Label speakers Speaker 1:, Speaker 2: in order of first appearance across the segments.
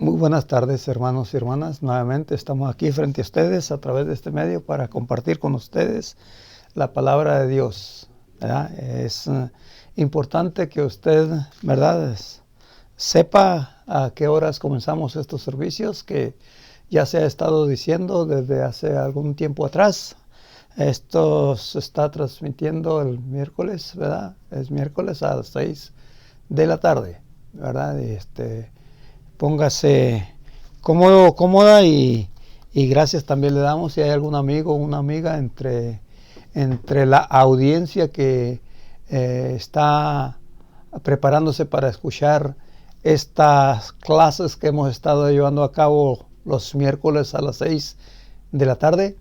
Speaker 1: Muy buenas tardes, hermanos y hermanas. Nuevamente estamos aquí frente a ustedes a través de este medio para compartir con ustedes la palabra de Dios, ¿verdad? Es importante que usted, ¿verdad?, sepa a qué horas comenzamos estos servicios, que ya se ha estado diciendo desde hace algún tiempo atrás. Esto se está transmitiendo el miércoles, ¿verdad? Es miércoles a las 6 de la tarde, ¿verdad? Póngase cómodo, cómoda y gracias también le damos si hay algún amigo o una amiga entre la audiencia que está preparándose para escuchar estas clases que hemos estado llevando a cabo los miércoles a las 6 de la tarde,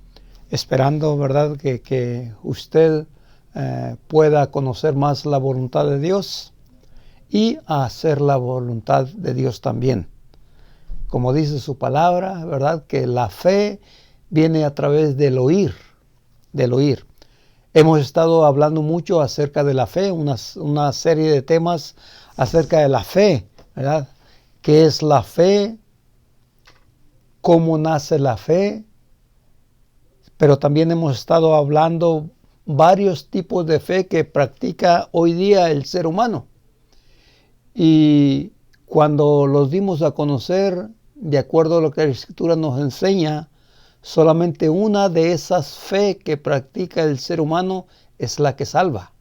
Speaker 1: esperando, ¿verdad?, que usted pueda conocer más la voluntad de Dios y hacer la voluntad de Dios también. Como dice su palabra, ¿verdad?, que la fe viene a través del oír, del oír. Hemos estado hablando mucho acerca de la fe, una serie de temas acerca de la fe, ¿verdad? ¿Qué es la fe? ¿Cómo nace la fe? Pero también hemos estado hablando varios tipos de fe que practica hoy día el ser humano. Y cuando los dimos a conocer, de acuerdo a lo que la Escritura nos enseña, solamente una de esas fe que practica el ser humano es la que salva,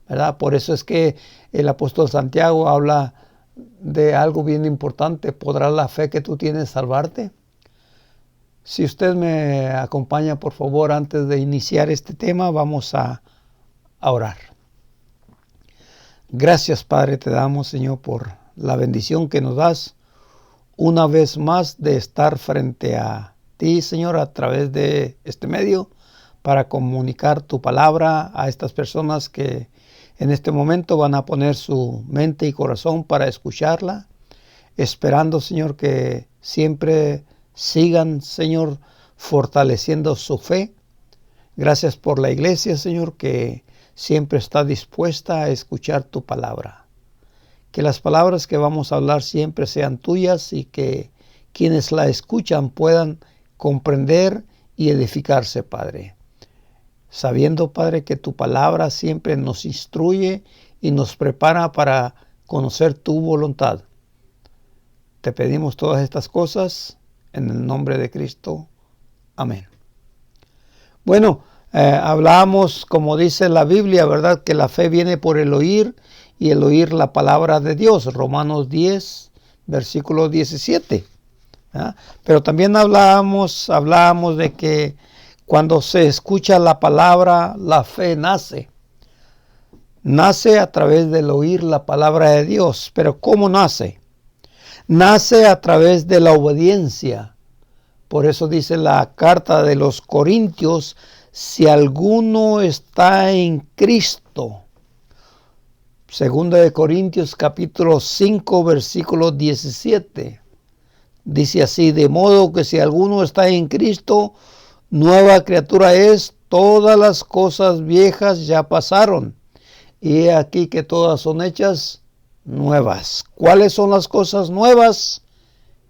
Speaker 1: ¿verdad? Por eso es que el apóstol Santiago habla de algo bien importante. ¿Podrá la fe que tú tienes salvarte? Si usted me acompaña, por favor, antes de iniciar este tema, vamos a orar. Gracias, Padre, te damos, Señor, por la bendición que nos das una vez más de estar frente a ti, Señor, a través de este medio para comunicar tu palabra a estas personas que en este momento van a poner su mente y corazón para escucharla, esperando, Señor, que siempre sigan, Señor, fortaleciendo su fe. Gracias por la iglesia, Señor, que siempre está dispuesta a escuchar tu palabra. Que las palabras que vamos a hablar siempre sean tuyas y que quienes la escuchan puedan comprender y edificarse, Padre. Sabiendo, Padre, que tu palabra siempre nos instruye y nos prepara para conocer tu voluntad. Te pedimos todas estas cosas en el nombre de Cristo. Amén. Bueno, hablamos, como dice la Biblia, ¿verdad?, que la fe viene por el oír y el oír la palabra de Dios. Romanos 10, versículo 17. ¿Ah? Pero también hablábamos de que cuando se escucha la palabra, la fe nace. Nace a través del oír la palabra de Dios. Pero ¿cómo nace? Nace a través de la obediencia. Por eso dice la carta de los Corintios, si alguno está en Cristo. Segunda de Corintios capítulo 5 versículo 17. Dice así: de modo que si alguno está en Cristo, nueva criatura es, todas las cosas viejas ya pasaron, y he aquí que todas son hechas nuevas. ¿Cuáles son las cosas nuevas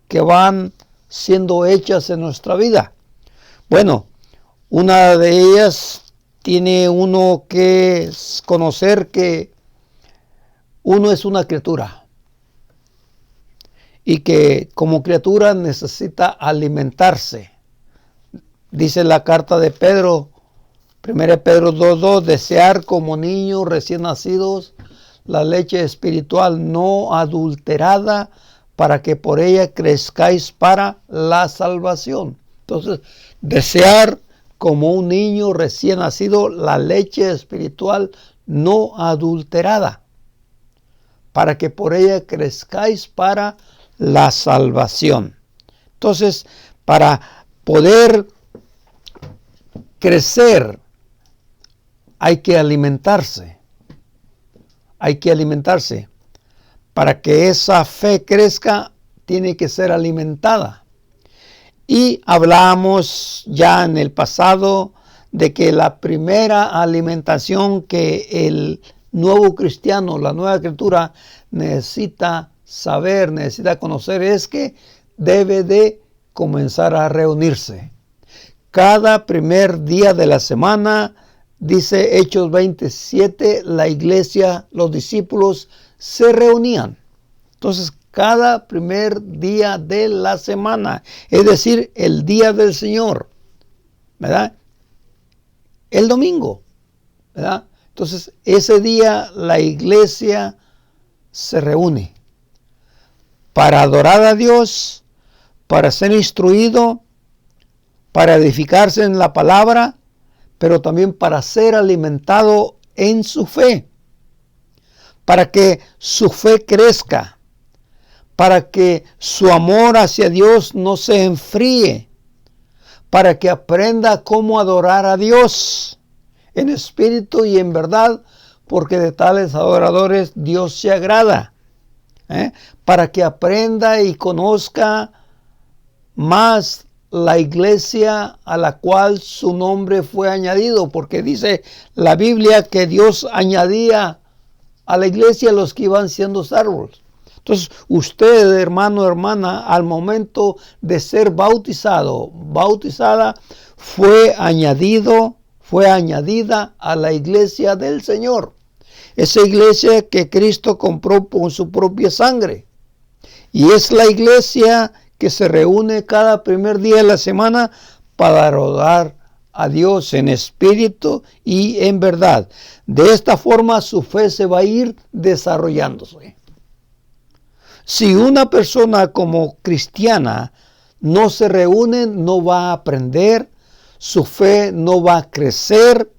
Speaker 1: que van siendo hechas en nuestra vida? Bueno, una de ellas tiene uno que conocer que uno es una criatura y que como criatura necesita alimentarse. Dice la carta de Pedro, 1 Pedro 2:2, desear como niños recién nacidos la leche espiritual no adulterada, para que por ella crezcáis para la salvación. Entonces, desear como un niño recién nacido la leche espiritual no adulterada, para que por ella crezcáis para la salvación. Entonces, para poder crecer hay que alimentarse. Hay que alimentarse. Para que esa fe crezca, tiene que ser alimentada. Y hablamos ya en el pasado de que la primera alimentación que el nuevo cristiano, la nueva criatura, necesita saber, necesita conocer es que debe de comenzar a reunirse. Cada primer día de la semana, dice Hechos 27, la iglesia, los discípulos se reunían. Entonces, cada primer día de la semana, es decir, el día del Señor, ¿verdad? El domingo, ¿verdad? Entonces, ese día la iglesia se reúne para adorar a Dios, para ser instruido, para edificarse en la palabra, pero también para ser alimentado en su fe, para que su fe crezca, para que su amor hacia Dios no se enfríe, para que aprenda cómo adorar a Dios en espíritu y en verdad, porque de tales adoradores Dios se agrada. Para que aprenda y conozca más la iglesia a la cual su nombre fue añadido, porque dice la Biblia que Dios añadía a la iglesia a los que iban siendo salvos. Entonces, usted, hermano, hermana, al momento de ser bautizado, bautizada, fue añadida a la iglesia del Señor. Esa iglesia que Cristo compró con su propia sangre. Y es la iglesia que se reúne cada primer día de la semana para adorar a Dios en espíritu y en verdad. De esta forma su fe se va a ir desarrollándose. Si una persona como cristiana no se reúne, no va a aprender, su fe no va a crecer,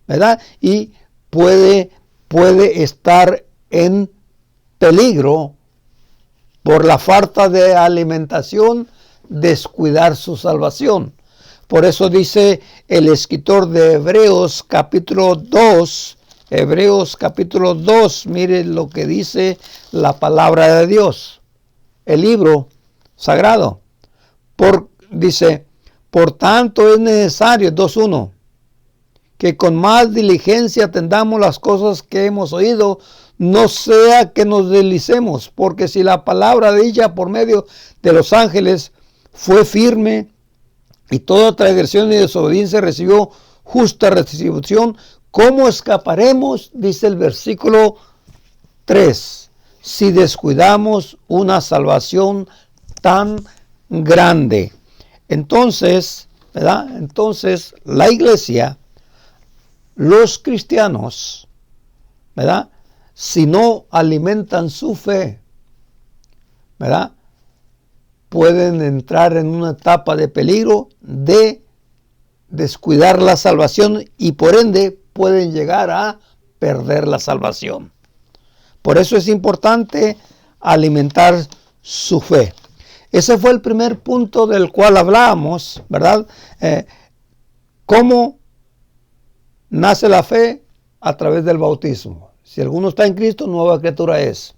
Speaker 1: ¿verdad? Y puede estar en peligro por la falta de alimentación, descuidar su salvación. Por eso dice el escritor de Hebreos capítulo 2, mire lo que dice la palabra de Dios, el libro sagrado. Dice, por tanto es necesario, 2:1, que con más diligencia atendamos las cosas que hemos oído, no sea que nos deslicemos, porque si la palabra dicha por medio de los ángeles fue firme y toda transgresión y desobediencia recibió justa retribución, ¿cómo escaparemos? Dice el versículo 3, si descuidamos una salvación tan grande. Entonces, ¿verdad? Entonces la iglesia, los cristianos, ¿verdad?, si no alimentan su fe, ¿verdad?, pueden entrar en una etapa de peligro de descuidar la salvación y por ende pueden llegar a perder la salvación. Por eso es importante alimentar su fe. Ese fue el primer punto del cual hablábamos, ¿verdad? ¿Cómo nace la fe? A través del bautismo. Si alguno está en Cristo, nueva criatura es.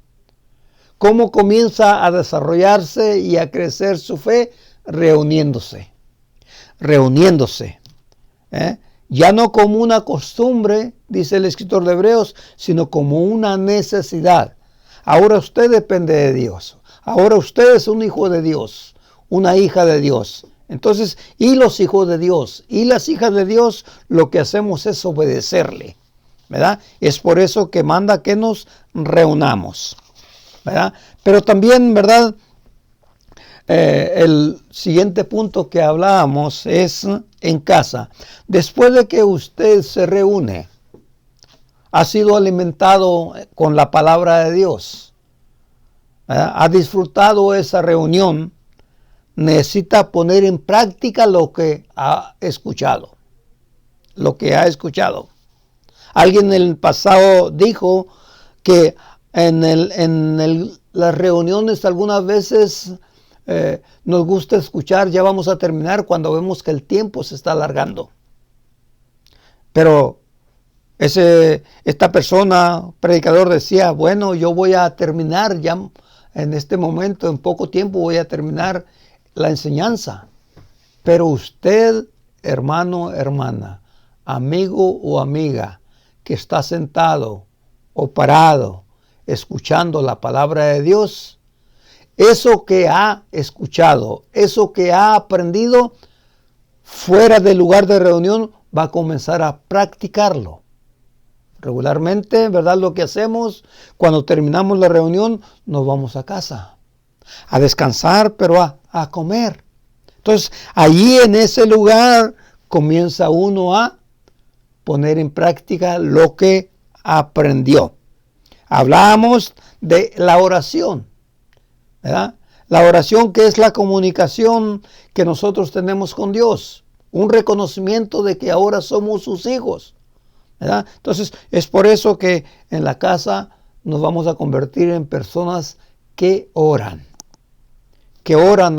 Speaker 1: ¿Cómo comienza a desarrollarse y a crecer su fe? Reuniéndose. Ya no como una costumbre, dice el escritor de Hebreos, sino como una necesidad. Ahora usted depende de Dios. Ahora usted es un hijo de Dios, una hija de Dios. Entonces, y los hijos de Dios y las hijas de Dios, lo que hacemos es obedecerle, ¿verdad? Es por eso que manda que nos reunamos, ¿verdad? Pero también, ¿verdad?, el siguiente punto que hablábamos es en casa. Después de que usted se reúne, ha sido alimentado con la palabra de Dios, ¿verdad?, ha disfrutado esa reunión, necesita poner en práctica lo que ha escuchado. Alguien en el pasado dijo que las reuniones algunas veces nos gusta escuchar, ya vamos a terminar, cuando vemos que el tiempo se está alargando. Pero esta persona, predicador, decía, bueno, yo voy a terminar ya en este momento, en poco tiempo voy a terminar la enseñanza. Pero usted, hermano, hermana, amigo o amiga, que está sentado o parado escuchando la palabra de Dios, eso que ha escuchado, eso que ha aprendido fuera del lugar de reunión, va a comenzar a practicarlo. Regularmente, ¿verdad? Lo que hacemos cuando terminamos la reunión, nos vamos a casa, a descansar, pero a comer. Entonces, allí en ese lugar comienza uno a poner en práctica lo que aprendió. Hablamos de la oración, ¿verdad? La oración, que es la comunicación que nosotros tenemos con Dios, un reconocimiento de que ahora somos sus hijos, ¿verdad? Entonces, es por eso que en la casa nos vamos a convertir en personas que oran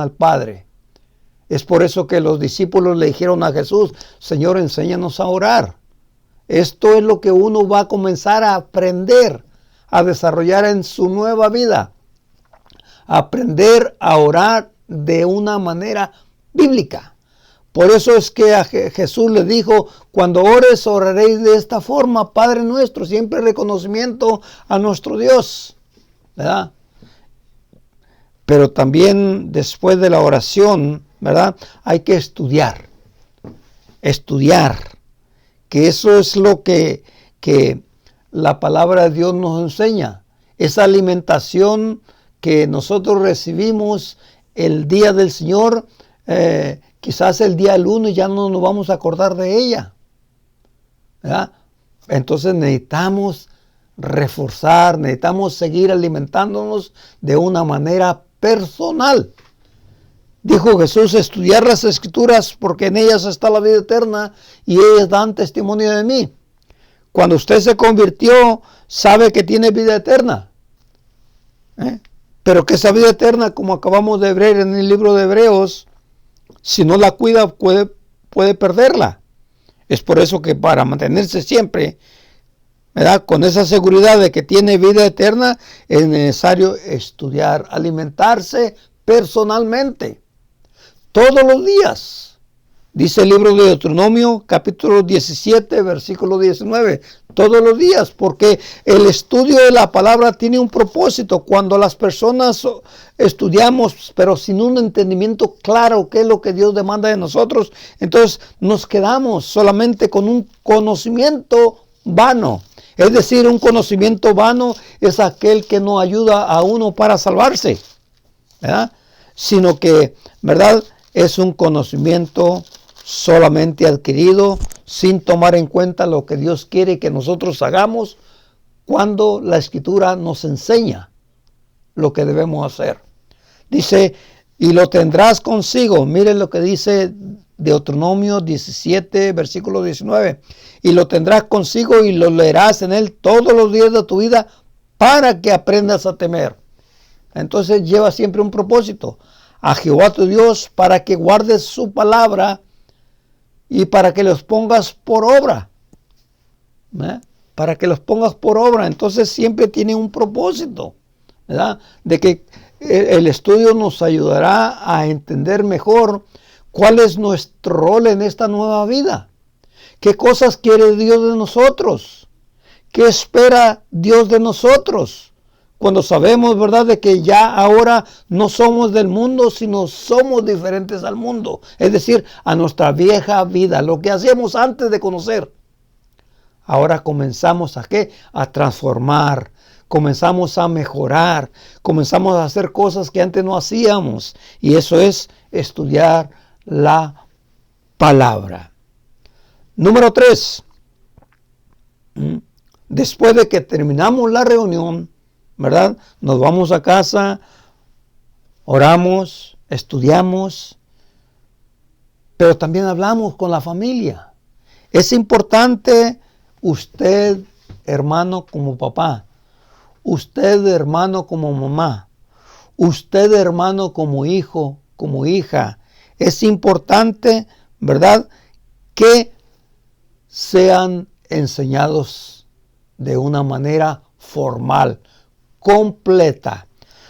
Speaker 1: al Padre. Es por eso que los discípulos le dijeron a Jesús: Señor, enséñanos a orar. Esto es lo que uno va a comenzar a aprender, a desarrollar en su nueva vida. Aprender a orar de una manera bíblica. Por eso es que a Jesús le dijo: cuando ores, oraréis de esta forma, Padre nuestro, siempre reconocimiento a nuestro Dios, ¿verdad? Pero también después de la oración, ¿verdad? Hay que estudiar, que eso es lo que la palabra de Dios nos enseña. Esa alimentación que nosotros recibimos el día del Señor, quizás el día lunes ya no nos vamos a acordar de ella, ¿verdad? Entonces necesitamos reforzar, necesitamos seguir alimentándonos de una manera personal. Dijo Jesús: estudiar las Escrituras, porque en ellas está la vida eterna y ellas dan testimonio de mí. Cuando usted se convirtió, sabe que tiene vida eterna. Pero que esa vida eterna, como acabamos de ver en el libro de Hebreos, si no la cuida, puede perderla. Es por eso que para mantenerse siempre, ¿verdad?, con esa seguridad de que tiene vida eterna, es necesario estudiar, alimentarse personalmente, todos los días. Dice el libro de Deuteronomio, capítulo 17, versículo 19, todos los días, porque el estudio de la palabra tiene un propósito. Cuando las personas estudiamos, pero sin un entendimiento claro qué es lo que Dios demanda de nosotros, entonces nos quedamos solamente con un conocimiento vano. Es decir, un conocimiento vano es aquel que no ayuda a uno para salvarse, ¿verdad? Sino que, ¿verdad?, es un conocimiento solamente adquirido sin tomar en cuenta lo que Dios quiere que nosotros hagamos cuando la Escritura nos enseña lo que debemos hacer. Dice: y lo tendrás consigo. Miren lo que dice Deuteronomio 17, versículo 19. Y lo tendrás consigo y lo leerás en él todos los días de tu vida, para que aprendas a temer. Entonces lleva siempre un propósito: a Jehová tu Dios, para que guardes su palabra y para que los pongas por obra. Para que los pongas por obra. Entonces siempre tiene un propósito, ¿verdad?, de que el estudio nos ayudará a entender mejor cuál es nuestro rol en esta nueva vida. ¿Qué cosas quiere Dios de nosotros? ¿Qué espera Dios de nosotros? Cuando sabemos, ¿verdad?, de que ya ahora no somos del mundo, sino somos diferentes al mundo. Es decir, a nuestra vieja vida, lo que hacíamos antes de conocer. Ahora comenzamos a transformar, comenzamos a mejorar, comenzamos a hacer cosas que antes no hacíamos. Y eso es estudiar la palabra. Número 3. Después de que terminamos la reunión, ¿verdad?, nos vamos a casa, oramos, estudiamos, pero también hablamos con la familia. Es importante usted, hermano, como papá, usted, hermano, como mamá, usted, hermano, como hijo, como hija. Es importante, ¿verdad?, que sean enseñados de una manera formal, completa.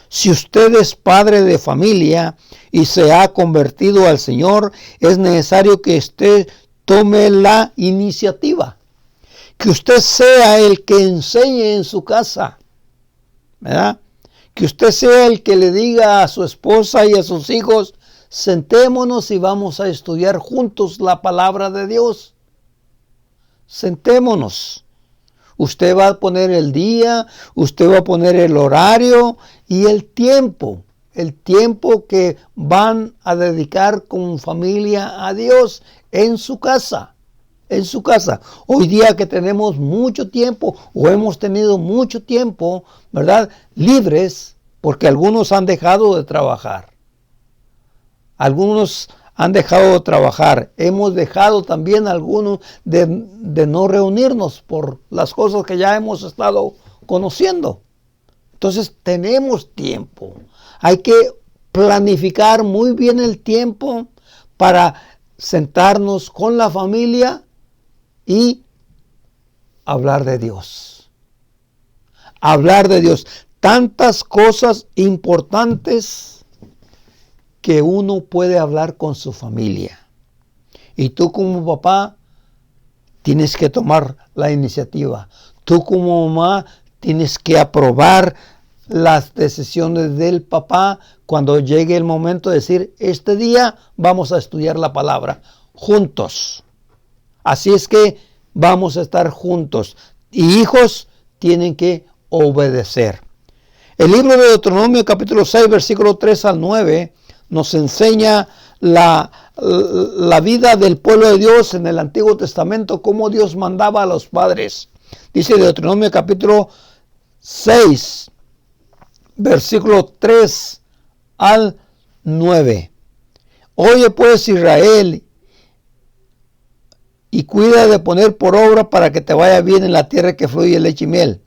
Speaker 1: Si usted es padre de familia y se ha convertido al Señor, es necesario que usted tome la iniciativa, que usted sea el que enseñe en su casa. ¿verdad? Que usted sea el que le diga a su esposa y a sus hijos, sentémonos y vamos a estudiar juntos la palabra de Dios. Sentémonos. Usted va a poner el día, usted va a poner el horario y el tiempo que van a dedicar con familia a Dios en su casa. En su casa. Hoy día que tenemos mucho tiempo o hemos tenido mucho tiempo, ¿verdad? Libres, porque algunos han dejado de trabajar. Algunos han dejado de trabajar. Hemos dejado también algunos de no reunirnos por las cosas que ya hemos estado conociendo. Entonces tenemos tiempo. Hay que planificar muy bien el tiempo para sentarnos con la familia y hablar de Dios. Hablar de Dios. Tantas cosas importantes que uno puede hablar con su familia. Y tú como papá tienes que tomar la iniciativa. Tú como mamá tienes que aprobar las decisiones del papá cuando llegue el momento de decir, este día vamos a estudiar la palabra juntos. Así es que vamos a estar juntos. Y hijos tienen que obedecer. El libro de Deuteronomio capítulo 6, versículo 3 al 9, nos enseña la vida del pueblo de Dios en el Antiguo Testamento, cómo Dios mandaba a los padres. Dice Deuteronomio capítulo 6, versículo 3 al 9. Oye pues Israel, y cuida de poner por obra para que te vaya bien en la tierra que fluye leche y miel,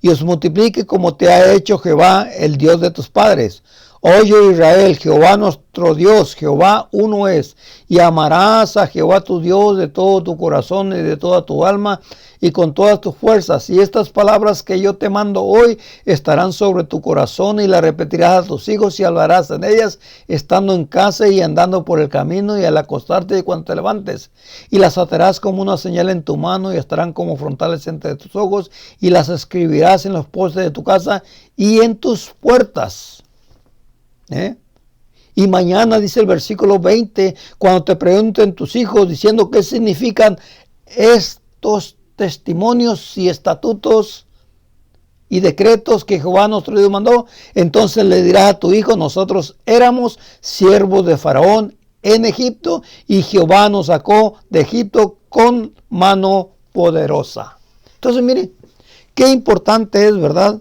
Speaker 1: y os multiplique como te ha hecho Jehová, el Dios de tus padres. Oye Israel, Jehová nuestro Dios, Jehová uno es, y amarás a Jehová tu Dios de todo tu corazón y de toda tu alma y con todas tus fuerzas. Y estas palabras que yo te mando hoy estarán sobre tu corazón y las repetirás a tus hijos y hablarás en ellas estando en casa y andando por el camino y al acostarte y cuando te levantes. Y las atarás como una señal en tu mano y estarán como frontales entre tus ojos y las escribirás en los postes de tu casa y en tus puertas. Y mañana, dice el versículo 20, cuando te pregunten tus hijos diciendo qué significan estos testimonios y estatutos y decretos que Jehová nuestro Dios mandó, entonces le dirás a tu hijo, nosotros éramos siervos de Faraón en Egipto y Jehová nos sacó de Egipto con mano poderosa. Entonces mire, qué importante es, ¿verdad?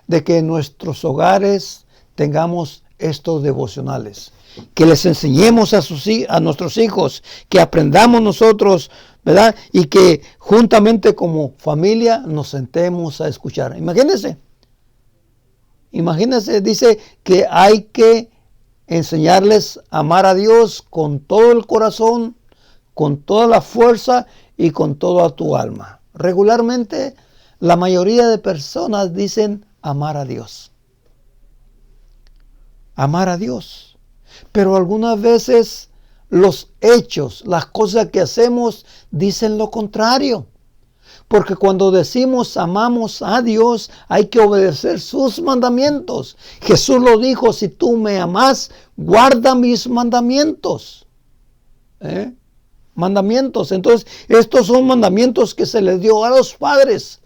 Speaker 1: De que en nuestros hogares tengamos estos devocionales, que les enseñemos a nuestros hijos, que aprendamos nosotros, ¿verdad? Y que juntamente como familia nos sentemos a escuchar. Imagínense, dice que hay que enseñarles a amar a Dios con todo el corazón, con toda la fuerza y con toda tu alma. Regularmente, la mayoría de personas dicen amar a Dios. Amar a Dios. Pero algunas veces los hechos, las cosas que hacemos, dicen lo contrario. Porque cuando decimos amamos a Dios, hay que obedecer sus mandamientos. Jesús lo dijo, si tú me amas, guarda mis mandamientos. Mandamientos. Entonces, estos son mandamientos que se les dio a los padres,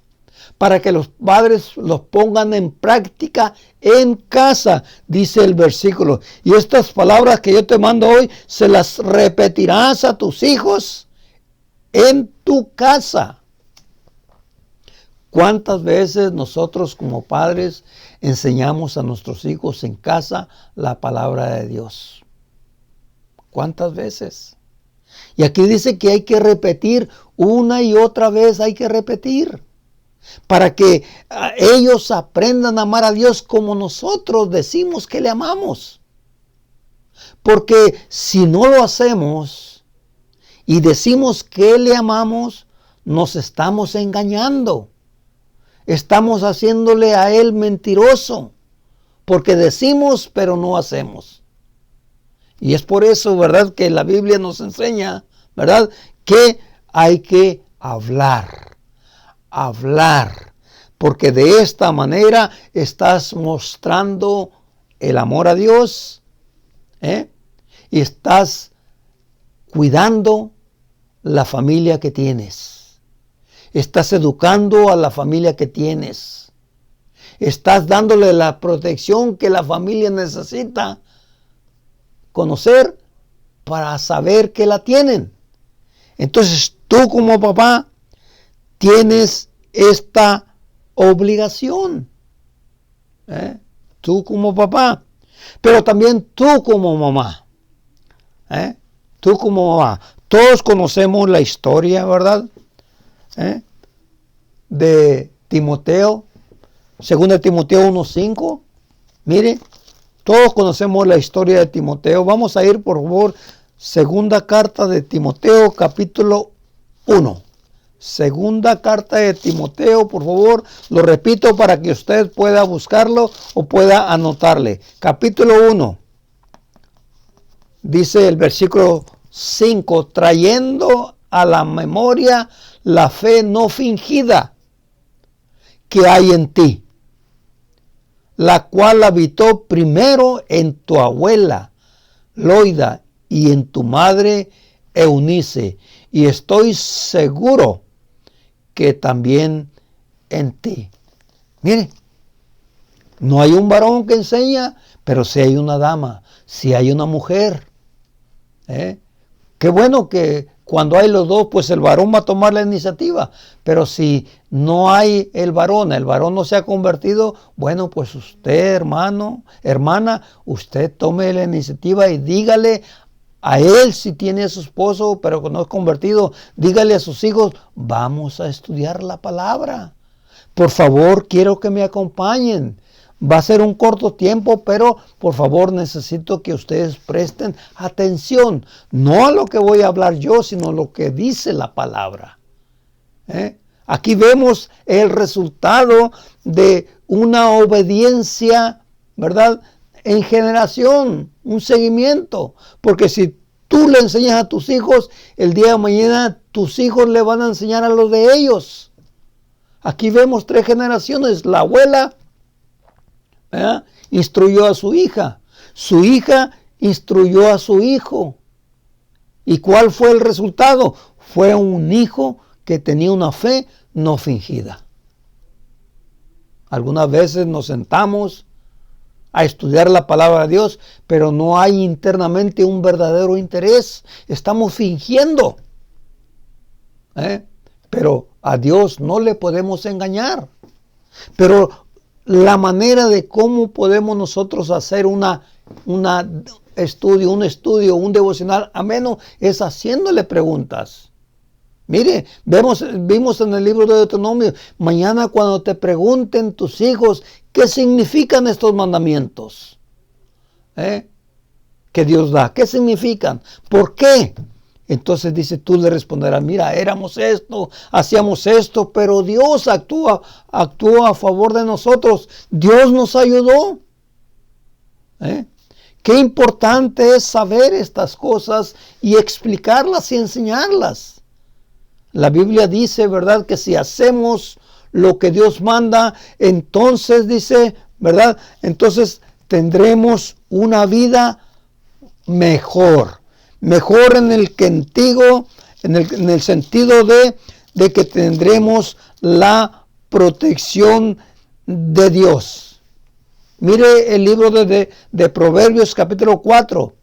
Speaker 1: para que los padres los pongan en práctica en casa, dice el versículo. Y estas palabras que yo te mando hoy, se las repetirás a tus hijos en tu casa. ¿Cuántas veces nosotros como padres enseñamos a nuestros hijos en casa la palabra de Dios? ¿Cuántas veces? Y aquí dice que hay que repetir una y otra vez, hay que repetir, para que ellos aprendan a amar a Dios como nosotros decimos que le amamos. Porque si no lo hacemos y decimos que le amamos, nos estamos engañando. Estamos haciéndole a Él mentiroso, porque decimos pero no hacemos. Y es por eso, ¿verdad?, que la Biblia nos enseña, ¿verdad?, que hay que hablar, porque de esta manera estás mostrando el amor a Dios, y estás cuidando la familia que tienes. Estás educando a la familia que tienes. Estás dándole la protección que la familia necesita conocer para saber que la tienen. Entonces tú como papá tienes esta obligación. Tú como papá. Pero también tú como mamá. Tú como mamá. Todos conocemos la historia, ¿verdad? De Timoteo. 2 Timoteo 1:5. Mire, todos conocemos la historia de Timoteo. Vamos a ir, por favor, segunda carta de Timoteo, capítulo 1. Segunda carta de Timoteo, por favor, lo repito para que usted pueda buscarlo o pueda anotarle. Capítulo 1. Dice el versículo 5, trayendo a la memoria la fe no fingida que hay en ti, la cual habitó primero en tu abuela Loida y en tu madre Eunice, y estoy seguro que también en ti. Mire, no hay un varón que enseña, pero sí hay una dama, sí hay una mujer. Qué bueno que cuando hay los dos, pues el varón va a tomar la iniciativa. Pero si no hay el varón no se ha convertido, bueno, pues usted, hermano, hermana, usted tome la iniciativa y dígale a él, si tiene a su esposo, pero que no es convertido, dígale a sus hijos, vamos a estudiar la palabra. Por favor, quiero que me acompañen. Va a ser un corto tiempo, pero por favor necesito que ustedes presten atención. No a lo que voy a hablar yo, sino a lo que dice la palabra. Aquí vemos el resultado de una obediencia, ¿verdad?, en generación, un seguimiento. Porque si tú le enseñas a tus hijos, el día de mañana tus hijos le van a enseñar a los de ellos. Aquí vemos 3 generaciones. La abuela instruyó a su hija instruyó a su hijo. ¿Y cuál fue el resultado? Fue un hijo que tenía una fe no fingida. Algunas veces nos sentamos a estudiar la palabra de Dios, pero no hay internamente un verdadero interés. Estamos fingiendo. Pero a Dios no le podemos engañar. Pero la manera de cómo podemos nosotros hacer un estudio, un devocional ameno, es haciéndole preguntas. Mire, vimos en el libro de Deuteronomio, mañana cuando te pregunten tus hijos, ¿qué significan estos mandamientos que Dios da? ¿Qué significan? ¿Por qué? Entonces dice, tú le responderás, mira, éramos esto, hacíamos esto, pero Dios actuó a favor de nosotros. Dios nos ayudó. Qué importante es saber estas cosas y explicarlas y enseñarlas. La Biblia dice, ¿verdad?, que si hacemos lo que Dios manda, entonces dice, ¿verdad?, entonces tendremos una vida mejor. Mejor en el en el sentido de que tendremos la protección de Dios. Mire el libro de Proverbios capítulo 4.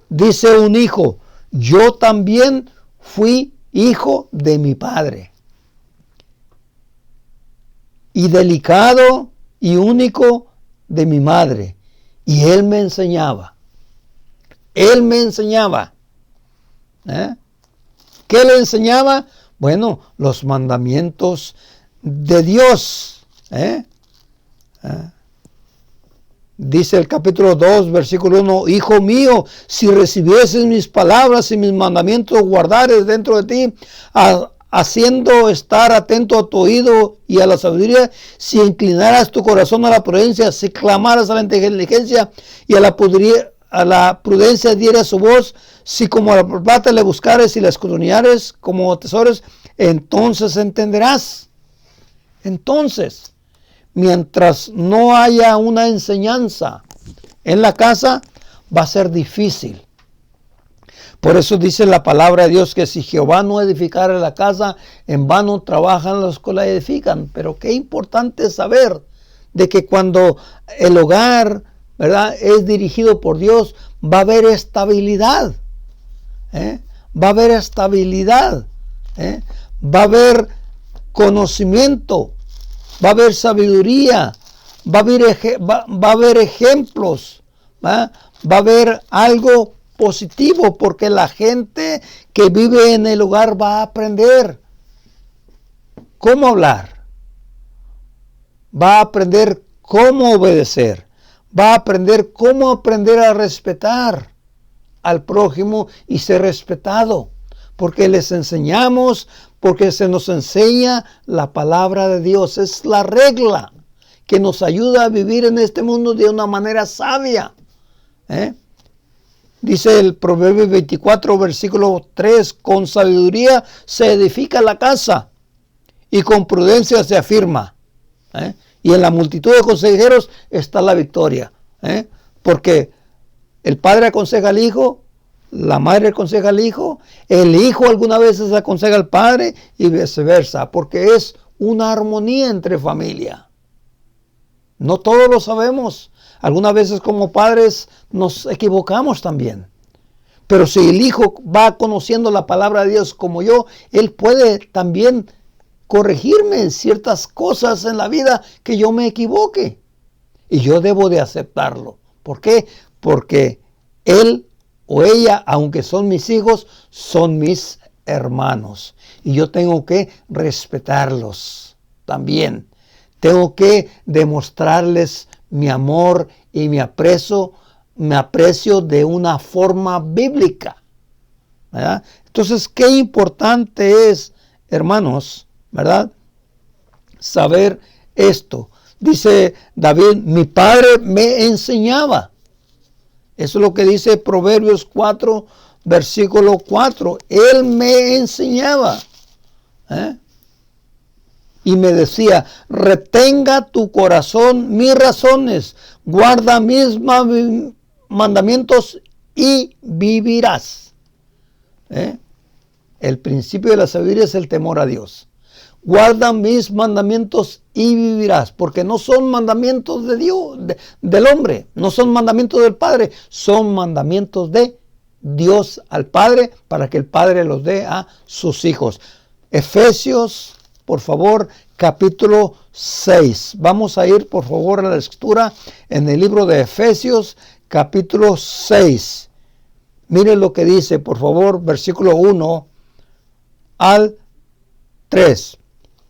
Speaker 1: Dice un hijo, yo también fui hijo de mi padre, y delicado y único de mi madre, y él me enseñaba. Él me enseñaba. ¿Qué le enseñaba? Bueno, los mandamientos de Dios. Dice el capítulo 2, versículo 1, Hijo mío, si recibieses mis palabras y mis mandamientos guardares dentro de ti, haciendo estar atento a tu oído y a la sabiduría, si inclinaras tu corazón a la prudencia, si clamaras a la inteligencia y a la prudencia dieras su voz, si como a la plata le buscares y la escudriñares como tesoros, entonces entenderás. Entonces, mientras no haya una enseñanza en la casa, va a ser difícil. Por eso dice la palabra de Dios que si Jehová no edificara la casa, en vano trabajan los que la edifican. Pero qué importante es saber de que cuando el hogar, ¿verdad?, es dirigido por Dios, va a haber estabilidad. Va a haber estabilidad. Va a haber conocimiento. Va a haber sabiduría. Va a haber ejemplos. Va a haber algo positivo, porque la gente que vive en el hogar va a aprender cómo hablar, va a aprender cómo obedecer, va a aprender cómo aprender a respetar al prójimo y ser respetado, porque les enseñamos, porque se nos enseña la palabra de Dios. Es la regla que nos ayuda a vivir en este mundo de una manera sabia. Dice el Proverbio 24, versículo 3, con sabiduría se edifica la casa y con prudencia se afirma. Y en la multitud de consejeros está la victoria. Porque el padre aconseja al hijo, la madre aconseja al hijo, el hijo algunas veces aconseja al padre y viceversa, porque es una armonía entre familia. No todos lo sabemos. Algunas veces como padres nos equivocamos también. Pero si el hijo va conociendo la palabra de Dios como yo, él puede también corregirme en ciertas cosas en la vida que yo me equivoque. Y yo debo de aceptarlo. ¿Por qué? Porque él o ella, aunque son mis hijos, son mis hermanos. Y yo tengo que respetarlos también. Tengo que demostrarles mi amor y mi aprecio de una forma bíblica, ¿verdad? Entonces, qué importante es, hermanos, ¿verdad?, saber esto. Dice David, mi padre me enseñaba. Eso es lo que dice Proverbios 4, versículo 4. Él me enseñaba. Y me decía, retenga tu corazón mis razones, guarda mis mandamientos y vivirás. El principio de la sabiduría es el temor a Dios. Guarda mis mandamientos y vivirás, porque no son mandamientos de Dios, del hombre, no son mandamientos del Padre, son mandamientos de Dios al Padre, para que el Padre los dé a sus hijos. Efesios, por favor, capítulo 6. Vamos a ir, por favor, a la lectura en el libro de Efesios, capítulo 6. Miren lo que dice, por favor, versículo 1 al 3.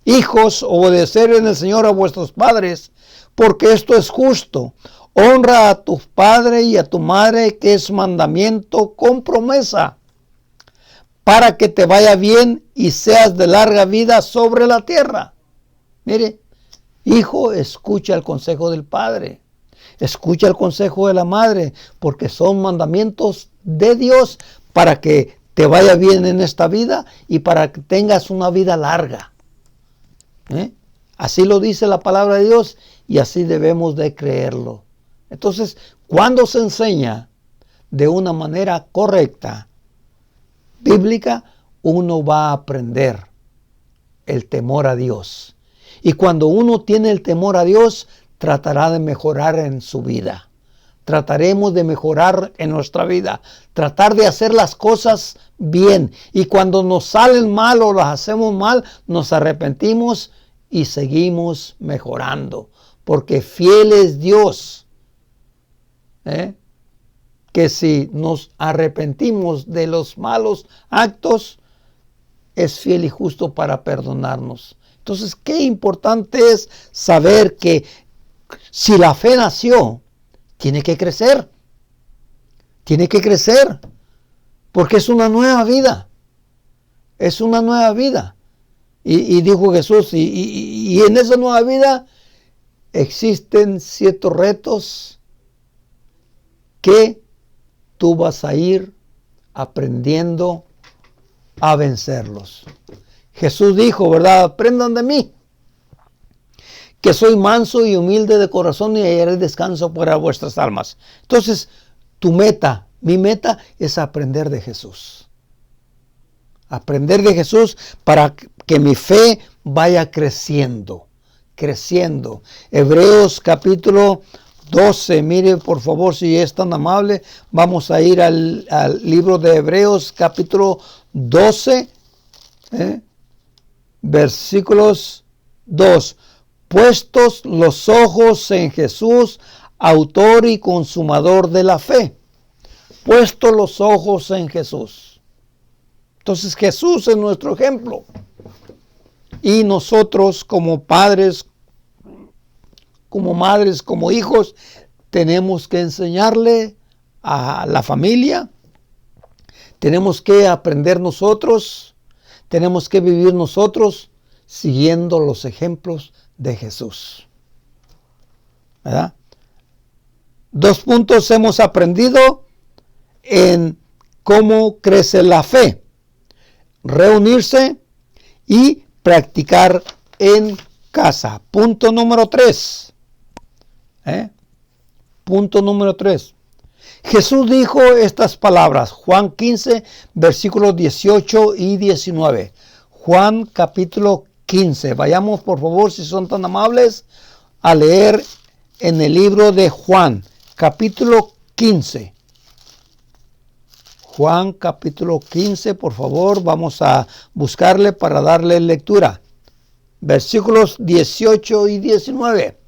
Speaker 1: Hijos, obedeced en el Señor a vuestros padres, porque esto es justo. Honra a tu padre y a tu madre, que es mandamiento con promesa, para que te vaya bien y seas de larga vida sobre la tierra. Mire, hijo, escucha el consejo del padre, escucha el consejo de la madre, porque son mandamientos de Dios para que te vaya bien en esta vida y para que tengas una vida larga. Así lo dice la palabra de Dios y así debemos de creerlo. Entonces, cuando se enseña de una manera correcta, bíblica, uno va a aprender el temor a Dios. Y cuando uno tiene el temor a Dios, tratará de mejorar en su vida. Trataremos de mejorar en nuestra vida. Tratar de hacer las cosas bien. Y cuando nos salen mal o las hacemos mal, nos arrepentimos y seguimos mejorando. Porque fiel es Dios. Que si nos arrepentimos de los malos actos, es fiel y justo para perdonarnos. Entonces, qué importante es saber que si la fe nació, tiene que crecer. Tiene que crecer. Porque es una nueva vida. Es una nueva vida. Y dijo Jesús, y en esa nueva vida existen ciertos retos que tú vas a ir aprendiendo a vencerlos. Jesús dijo, ¿verdad? Aprendan de mí, que soy manso y humilde de corazón y hallaré descanso para vuestras almas. Entonces, tu meta, mi meta es aprender de Jesús. Aprender de Jesús para que mi fe vaya creciendo. Hebreos capítulo 12, mire por favor si es tan amable, vamos a ir al libro de Hebreos capítulo 12, versículos 2. Puestos los ojos en Jesús, autor y consumador de la fe. Puestos los ojos en Jesús. Entonces Jesús es nuestro ejemplo. Y nosotros como padres, como madres, como hijos, tenemos que enseñarle a la familia. Tenemos que aprender nosotros. Tenemos que vivir nosotros siguiendo los ejemplos de Jesús. ¿Verdad? 2 puntos hemos aprendido en cómo crece la fe. Reunirse y practicar en casa. Punto número 3. Punto número 3. Jesús dijo estas palabras. Juan 15, versículos 18 y 19. Juan capítulo 15. Vayamos por favor, si son tan amables, a leer en el libro de Juan, capítulo 15. Juan capítulo 15, por favor, vamos a buscarle para darle lectura. Versículos 18 y 19.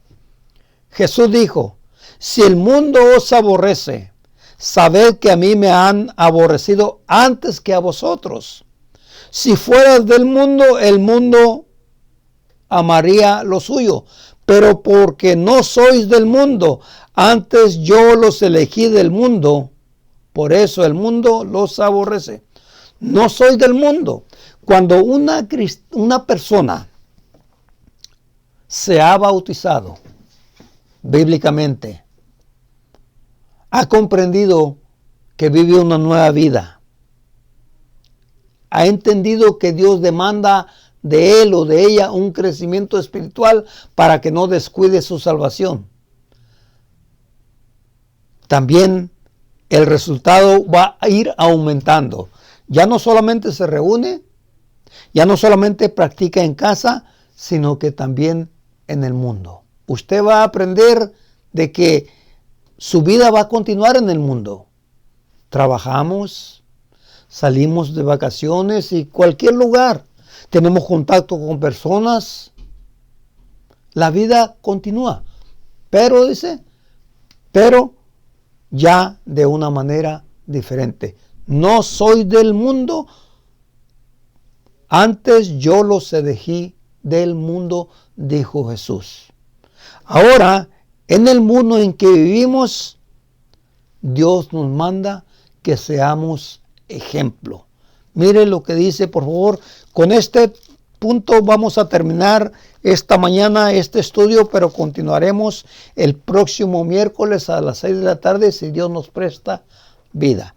Speaker 1: Jesús dijo, si el mundo os aborrece, sabed que a mí me han aborrecido antes que a vosotros. Si fueras del mundo, el mundo amaría lo suyo. Pero porque no sois del mundo, antes yo los elegí del mundo, por eso el mundo los aborrece. No soy del mundo. Cuando una persona se ha bautizado bíblicamente, ha comprendido que vive una nueva vida, ha entendido que Dios demanda de él o de ella un crecimiento espiritual para que no descuide su salvación. También el resultado va a ir aumentando. Ya no solamente se reúne, ya no solamente practica en casa, sino que también en el mundo. Usted va a aprender de que su vida va a continuar en el mundo. Trabajamos, salimos de vacaciones y cualquier lugar. Tenemos contacto con personas. La vida continúa. Pero ya de una manera diferente. No soy del mundo. Antes yo los elegí del mundo, dijo Jesús. Ahora, en el mundo en que vivimos, Dios nos manda que seamos ejemplo. Mire lo que dice, por favor. Con este punto vamos a terminar esta mañana este estudio, pero continuaremos el próximo miércoles a las 6 de la tarde, si Dios nos presta vida.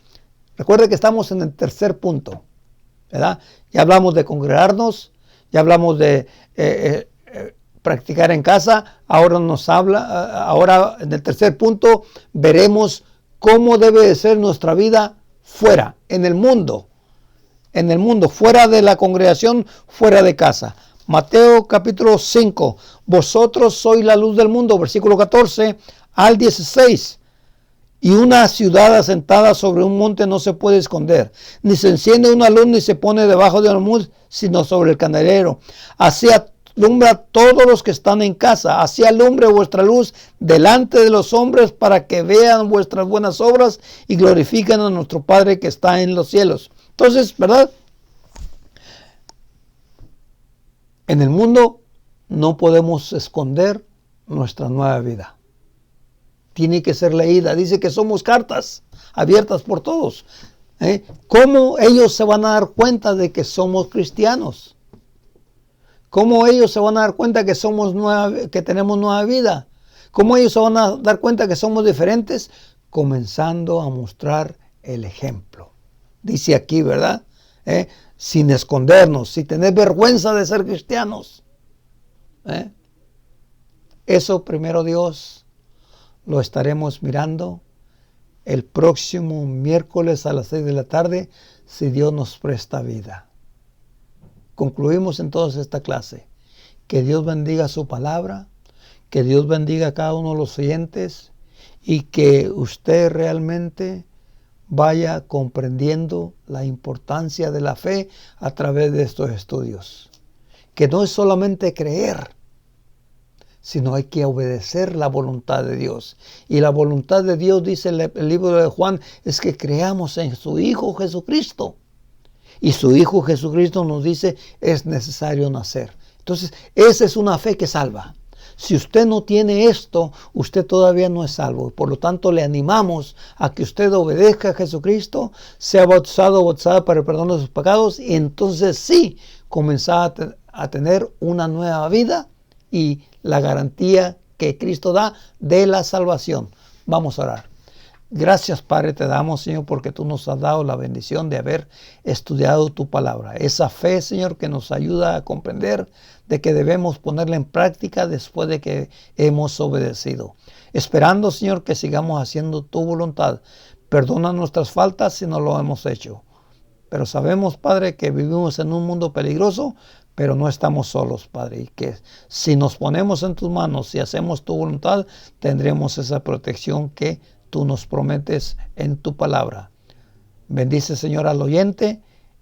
Speaker 1: Recuerde que estamos en el tercer punto, ¿verdad? Ya hablamos de congregarnos, ya hablamos de practicar en casa. Ahora en el tercer punto veremos cómo debe de ser nuestra vida fuera, en el mundo, fuera de la congregación, fuera de casa. Mateo capítulo 5, vosotros sois la luz del mundo, versículo 14 al 16. Y una ciudad asentada sobre un monte no se puede esconder, ni se enciende una luz ni se pone debajo de un almud, sino sobre el candelero. Así alumbra a todos los que están en casa, así alumbre vuestra luz delante de los hombres, para que vean vuestras buenas obras y glorifiquen a nuestro Padre que está en los cielos. Entonces, ¿verdad? En el mundo no podemos esconder nuestra nueva vida. Tiene que ser leída. Dice que somos cartas abiertas por todos. ¿Cómo ellos se van a dar cuenta de que somos cristianos? ¿Cómo ellos se van a dar cuenta que que tenemos nueva vida? ¿Cómo ellos se van a dar cuenta que somos diferentes? Comenzando a mostrar el ejemplo. Dice aquí, ¿verdad? Sin escondernos, sin tener vergüenza de ser cristianos. Eso, primero Dios, lo estaremos mirando el próximo miércoles a las 6 de la tarde, si Dios nos presta vida. Concluimos entonces esta clase. Que Dios bendiga su palabra, que Dios bendiga a cada uno de los oyentes y que usted realmente vaya comprendiendo la importancia de la fe a través de estos estudios. Que no es solamente creer, sino hay que obedecer la voluntad de Dios. Y la voluntad de Dios, dice el libro de Juan, es que creamos en su Hijo Jesucristo. Y su Hijo Jesucristo nos dice, es necesario nacer. Entonces, esa es una fe que salva. Si usted no tiene esto, usted todavía no es salvo. Por lo tanto, le animamos a que usted obedezca a Jesucristo, sea bautizado o bautizada para el perdón de sus pecados, y entonces sí, comenzar a tener una nueva vida y la garantía que Cristo da de la salvación. Vamos a orar. Gracias, Padre, te damos, Señor, porque tú nos has dado la bendición de haber estudiado tu palabra. Esa fe, Señor, que nos ayuda a comprender de que debemos ponerla en práctica después de que hemos obedecido. Esperando, Señor, que sigamos haciendo tu voluntad. Perdona nuestras faltas si no lo hemos hecho. Pero sabemos, Padre, que vivimos en un mundo peligroso, pero no estamos solos, Padre. Y que si nos ponemos en tus manos y hacemos tu voluntad, tendremos esa protección que tú nos prometes en tu palabra. Bendice, Señor, al oyente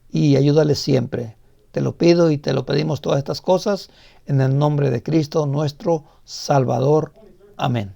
Speaker 1: y ayúdale siempre. Te lo pido y te lo pedimos todas estas cosas en el nombre de Cristo, nuestro Salvador. Amén.